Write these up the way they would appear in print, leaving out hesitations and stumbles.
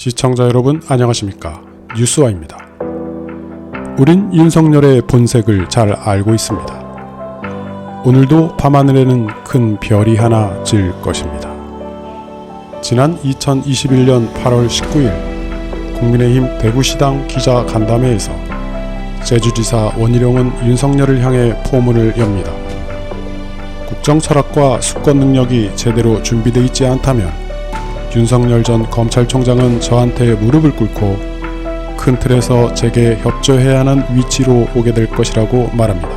시청자 여러분 안녕하십니까? 뉴스와입니다. 우린 윤석열의 본색을 잘 알고 있습니다. 오늘도 밤하늘에는 큰 별이 하나 질 것입니다. 지난 2021년 8월 19일 국민의힘 대구시당 기자간담회에서 제주지사 원희룡은 윤석열을 향해 포문을 엽니다. 국정 철학과 수권 능력이 제대로 준비되어 있지 않다면 윤석열 전 검찰총장은 저한테 무릎을 꿇고 큰 틀에서 제게 협조해야 하는 위치로 오게 될 것이라고 말합니다.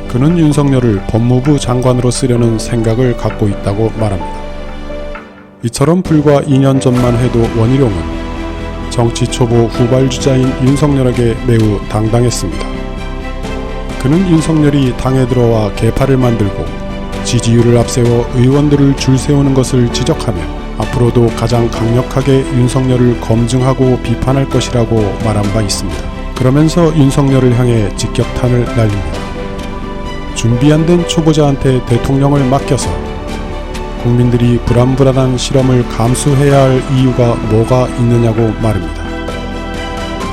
그는 윤석열을 법무부 장관으로 쓰려는 생각을 갖고 있다고 말합니다. 이처럼 불과 2년 전만 해도 원희룡은 정치 초보 후발주자인 윤석열에게 매우 당당했습니다. 그는 윤석열이 당에 들어와 개파를 만들고 지지율을 앞세워 의원들을 줄 세우는 것을 지적하며 앞으로도 가장 강력하게 윤석열을 검증하고 비판할 것이라고 말한 바 있습니다. 그러면서 윤석열을 향해 직격탄을 날립니다. 준비 안 된 초보자한테 대통령을 맡겨서 국민들이 불안불안한 실험을 감수해야 할 이유가 뭐가 있느냐고 말입니다.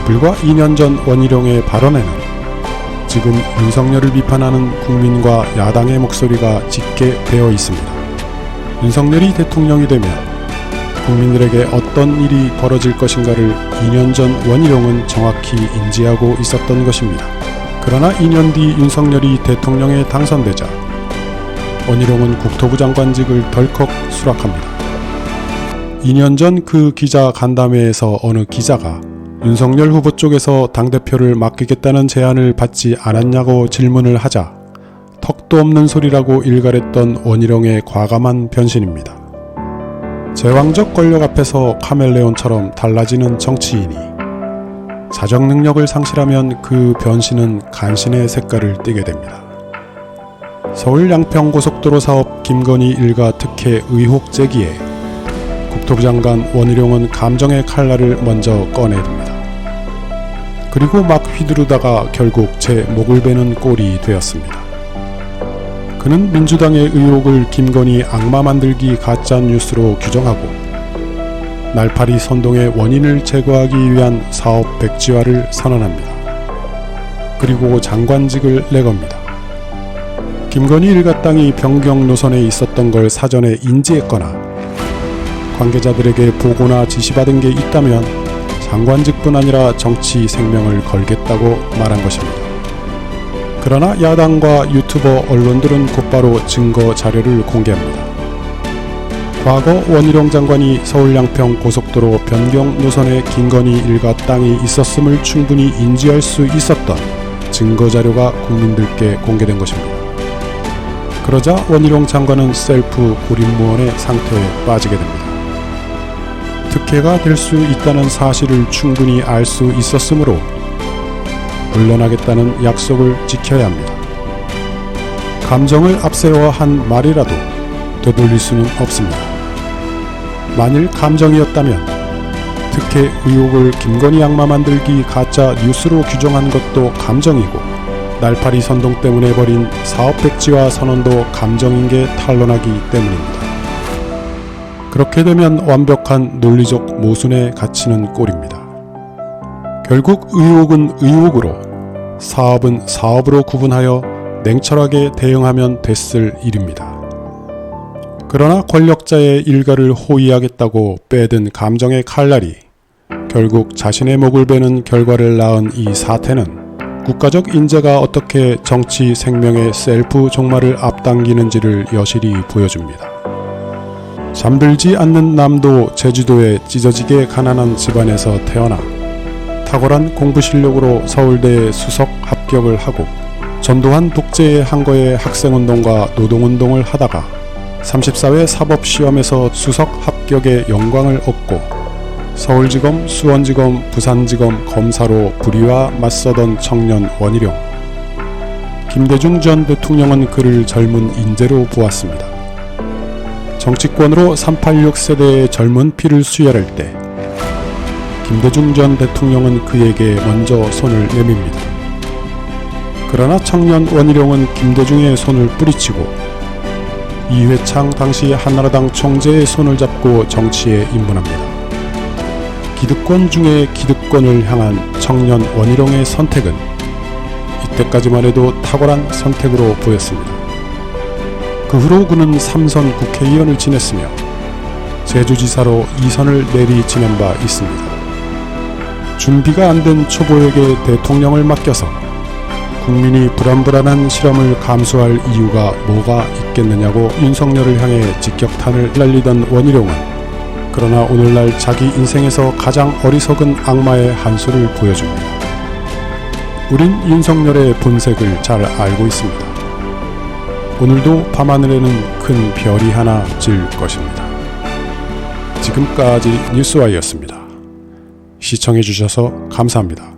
불과 2년 전 원희룡의 발언에는 지금 윤석열을 비판하는 국민과 야당의 목소리가 짙게 되어 있습니다. 윤석열이 대통령이 되면 국민들에게 어떤 일이 벌어질 것인가를 2년 전 원희룡은 정확히 인지하고 있었던 것입니다. 그러나 2년 뒤 윤석열이 대통령에 당선되자 원희룡은 국토부 장관직을 덜컥 수락합니다. 2년 전 그 기자 간담회에서 어느 기자가 윤석열 후보 쪽에서 당대표를 맡기겠다는 제안을 받지 않았냐고 질문을 하자 턱도 없는 소리라고 일갈했던 원희룡의 과감한 변신입니다. 제왕적 권력 앞에서 카멜레온처럼 달라지는 정치인이 자정 능력을 상실하면 그 변신은 간신의 색깔을 띠게 됩니다. 서울 양평고속도로 사업 김건희 일가 특혜 의혹 제기에 국토부 장관 원희룡은 감정의 칼날을 먼저 꺼내듭니다. 그리고 막 휘두르다가 결국 제 목을 베는 꼴이 되었습니다. 그는 민주당의 의혹을 김건희 악마 만들기 가짜 뉴스로 규정하고 날파리 선동의 원인을 제거하기 위한 사업 백지화를 선언합니다. 그리고 장관직을 내겁니다. 김건희 일가 땅이 변경 노선에 있었던 걸 사전에 인지했거나 관계자들에게 보고나 지시받은 게 있다면 장관직뿐 아니라 정치 생명을 걸겠다고 말한 것입니다. 그러나 야당과 유튜버 언론들은 곧바로 증거 자료를 공개합니다. 과거 원희룡 장관이 서울 양평 고속도로 변경 노선에 김건희 일가 땅이 있었음을 충분히 인지할 수 있었던 증거 자료가 국민들께 공개된 것입니다. 그러자 원희룡 장관은 셀프 고립무원의 상태에 빠지게 됩니다. 특혜가 될 수 있다는 사실을 충분히 알 수 있었으므로 물러나겠다는 약속을 지켜야 합니다. 감정을 앞세워 한 말이라도 되돌릴 수는 없습니다. 만일 감정이었다면 특혜 의혹을 김건희 악마 만들기 가짜 뉴스로 규정한 것도 감정이고 날파리 선동 때문에 벌인 사업 백지화 선언도 감정인 게 탄로나기 때문입니다. 그렇게 되면 완벽한 논리적 모순에 갇히는 꼴입니다. 결국 의혹은 의혹으로 사업은 사업으로 구분하여 냉철하게 대응하면 됐을 일입니다. 그러나 권력자의 일가를 호위하겠다고 빼든 감정의 칼날이 결국 자신의 목을 베는 결과를 낳은 이 사태는 국가적 인재가 어떻게 정치 생명의 셀프 종말을 앞당기는지를 여실히 보여줍니다. 잠들지 않는 남도 제주도의 찢어지게 가난한 집안에서 태어나 탁월한 공부 실력으로 서울대에 수석 합격을 하고 전두환 독재의 항거에 학생운동과 노동운동을 하다가 34회 사법시험에서 수석 합격의 영광을 얻고 서울지검, 수원지검, 부산지검 검사로 불의와 맞서던 청년 원희룡. 김대중 전 대통령은 그를 젊은 인재로 보았습니다. 정치권으로 386 세대의 젊은 피를 수혈할 때 김대중 전 대통령은 그에게 먼저 손을 내밉니다. 그러나 청년 원희룡은 김대중의 손을 뿌리치고 이회창 당시 한나라당 총재의 손을 잡고 정치에 입문합니다. 기득권 중에 기득권을 향한 청년 원희룡의 선택은 이때까지만 해도 탁월한 선택으로 보였습니다. 그 후로 그는 3선 국회의원을 지냈으며 제주지사로 2선을 내리 지낸 바 있습니다. 준비가 안 된 초보에게 대통령을 맡겨서 국민이 불안불안한 실험을 감수할 이유가 뭐가 있겠느냐고 윤석열을 향해 직격탄을 날리던 원희룡은 그러나 오늘날 자기 인생에서 가장 어리석은 악마의 한 수를 보여줍니다. 우린 윤석열의 본색을 잘 알고 있습니다. 오늘도 밤하늘에는 큰 별이 하나 질 것입니다. 지금까지 뉴스와이였습니다. 시청해주셔서 감사합니다.